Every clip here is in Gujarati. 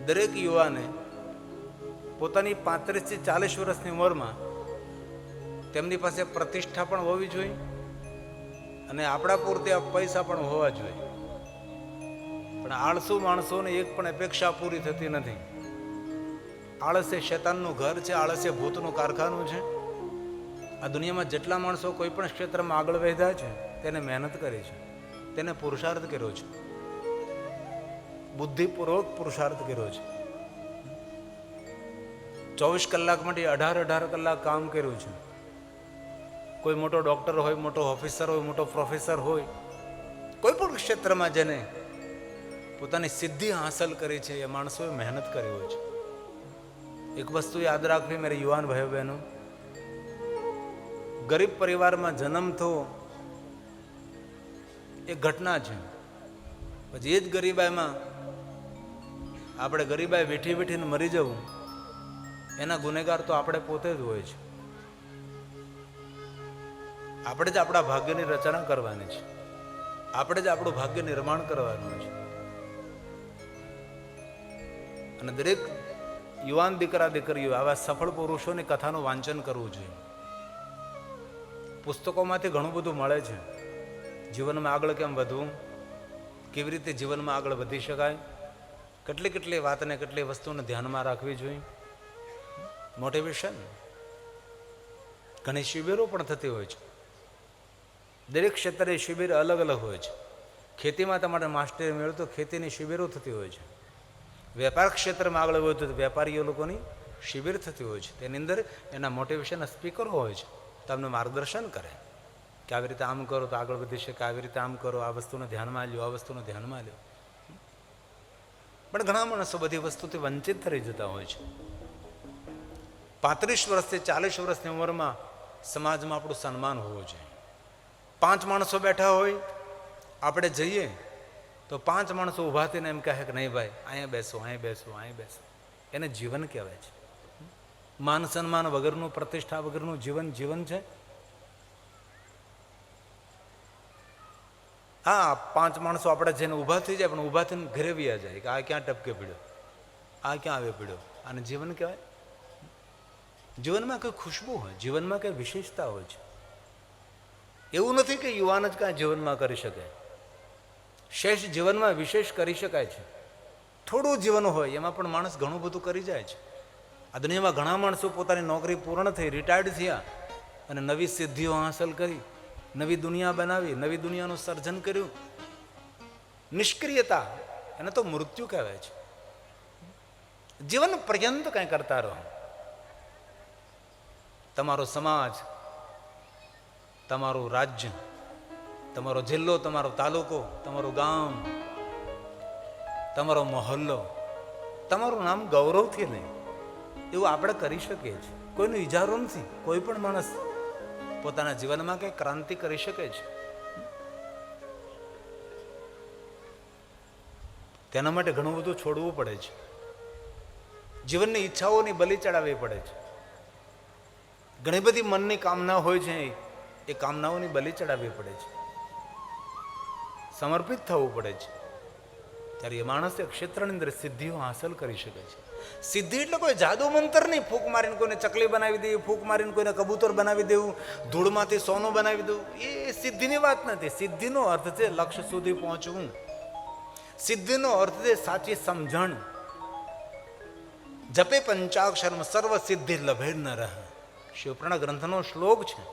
દરેક યુવાને પોતાની 35 થી 40 વર્ષની ઉંમરમાં તેમની પાસે પ્રતિષ્ઠા પણ હોવી જોઈએ અને આપણા પૂરતી પૈસા પણ હોવા જોઈએ. પણ આળસુ માણસોને એક પણ અપેક્ષા પૂરી થતી નથી. આળસ એ શેતાનનું ઘર છે, આળસ એ ભૂતનું કારખાનું છે. આ દુનિયામાં જેટલા માણસો કોઈ પણ ક્ષેત્રમાં આગળ વધ્યા છે તેને મહેનત કરી છે, તેને પુરુષાર્થ કર્યો છે, બુદ્ધિપૂર્વક પુરુષાર્થ કર્યો છે. 24 કલાક માટે 18 કલાક કામ કર્યું છે. કોઈ મોટો ડોક્ટર હોય, મોટો ઓફિસર હોય, મોટો પ્રોફેસર હોય, કોઈ પણ ક્ષેત્રમાં જેને પોતાની સિદ્ધિ હાંસલ કરી છે એ માણસોએ મહેનત કરી હોય છે. એક વસ્તુ યાદ રાખવી મેરે યુવાન ભાઈઓ બહેનો, ગરીબ પરિવારમાં જન્મ થવો એ ઘટના છે. પછી એ જ ગરીબાઈમાં આપણે ગરીબાઈ વેઠી વેઠીને મરી જવું, એના ગુનેગાર તો આપણે પોતે જ હોય છે. આપણે જ આપણા ભાગ્યની રચના કરવાની છે, આપણે જ આપણું ભાગ્ય નિર્માણ કરવાનું છે. અને દરેક યુવાન દીકરા દીકરીઓ આવા સફળ પુરુષોની કથાનું વાંચન કરવું જોઈએ. પુસ્તકોમાંથી ઘણું બધું મળે છે. જીવનમાં આગળ કેમ વધવું, કેવી રીતે જીવનમાં આગળ વધી શકાય, કેટલી વાતને કેટલી વસ્તુને ધ્યાનમાં રાખવી જોઈએ. મોટિવેશન, ઘણી શિબિરો પણ થતી હોય છે. દરેક ક્ષેત્રે શિબિર અલગ અલગ હોય છે. ખેતીમાં તમારે માસ્ટરી મેળવો તો ખેતીની શિબિરો થતી હોય છે. વેપાર ક્ષેત્રમાં આગળ વધુ તો વેપારીઓ લોકોની શિબિર થતી હોય છે. તેની અંદર એના મોટિવેશન સ્પીકરો હોય છે, તમને માર્ગદર્શન કરે કે આવી રીતે આમ કરો તો આગળ વધી શકે, આવી રીતે આમ કરો, આ વસ્તુને ધ્યાનમાં લ્યો, આ વસ્તુને ધ્યાનમાં લ્યો. પણ ઘણા માણસો બધી વસ્તુથી વંચિત થઈ જતા હોય છે. 35 વર્ષથી 40 વર્ષની ઉંમરમાં સમાજમાં આપણું સન્માન હોવું જોઈએ. 5 માણસો બેઠા હોય, આપણે જઈએ તો 5 માણસો ઊભા થઈને એમ કહે કે નહીં ભાઈ અહીંયા બેસો, અહીં બેસો, અહીં બેસો. એને જીવન કહેવાય છે. માન સન્માન વગરનું, પ્રતિષ્ઠા વગરનું જીવન જીવન છે. હા, 5 માણસો આપણે જઈને ઊભા થઈ જાય, પણ ઊભા થઈને ઘરે વ્યા જાય કે આ ક્યાં ટપકે પડ્યો, આ ક્યાં આવે પડ્યો. આને જીવન કહેવાય? જીવનમાં કઈ ખુશ્બુ હોય, જીવનમાં કઈ વિશેષતા હોય છે. એવું નથી કે યુવાન જ કાંઈ જીવનમાં કરી શકે. શેષ જીવનમાં વિશેષ કરી શકાય છે. થોડું જીવન હોય એમાં પણ માણસ ઘણું બધું કરી જાય છે. આ દુનિયામાં ઘણા માણસો પોતાની નોકરી પૂર્ણ થઈ, રિટાયર્ડ થયા અને નવી સિદ્ધિઓ હાંસલ કરી, નવી દુનિયા બનાવી, નવી દુનિયાનું સર્જન કર્યું. નિષ્ક્રિયતા, એને તો મૃત્યુ કહેવાય છે. જીવન પર્યંત કંઈ કરતા રહો. તમારો સમાજ, તમારું રાજ્ય, તમારો જિલ્લો, તમારો તાલુકો, તમારું ગામ, તમારો મહોલ્લો, તમારું નામ ગૌરવથી નહીં એવું આપણે કરી શકીએ છીએ. કોઈનો ઇજારો નથી. કોઈ પણ માણસ પોતાના જીવનમાં કંઈ ક્રાંતિ કરી શકે છે. તેના માટે ઘણું બધું છોડવું પડે છે. જીવનની ઈચ્છાઓની બલિ ચડાવવી પડે છે. ઘણી બધી મનની કામના હોય છે, એ કામનાઓની બલિ ચડાવવી પડે છે, સમર્પિત થવું પડે છે. ત્યારે એ માણસ એ ક્ષેત્રની અંદર સિદ્ધિઓ હાંસલ કરી શકે છે. સિદ્ધિ એટલે કોઈ જાદુ મંત્ર નહીં. ફૂંક મારીને કોઈને ચકલી બનાવી દેવી, ફૂંક મારીને કોઈને કબૂતર બનાવી દેવું, ધૂળમાંથી સોનું બનાવી દેવું, એ સિદ્ધિની વાત નથી. સિદ્ધિનો અર્થ છે લક્ષ્ય સુધી પહોંચવું. સિદ્ધિનો અર્થ છે સાચી સમજણ. જપે પંચાક્ષરમ સર્વ સિદ્ધિ લભે ન રહ. શિવપુરાણ ગ્રંથનો શ્લોક છે.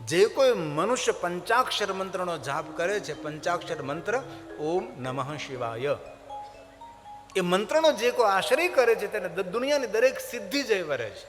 જે કોઈ મનુષ્ય પંચાક્ષર મંત્રનો જાપ કરે છે, પંચાક્ષર મંત્ર ઓમ નમઃ શિવાય, એ મંત્રનો જે કોઈ આશ્રય કરે છે તેને દુનિયાની દરેક સિદ્ધિ જય વરે છે.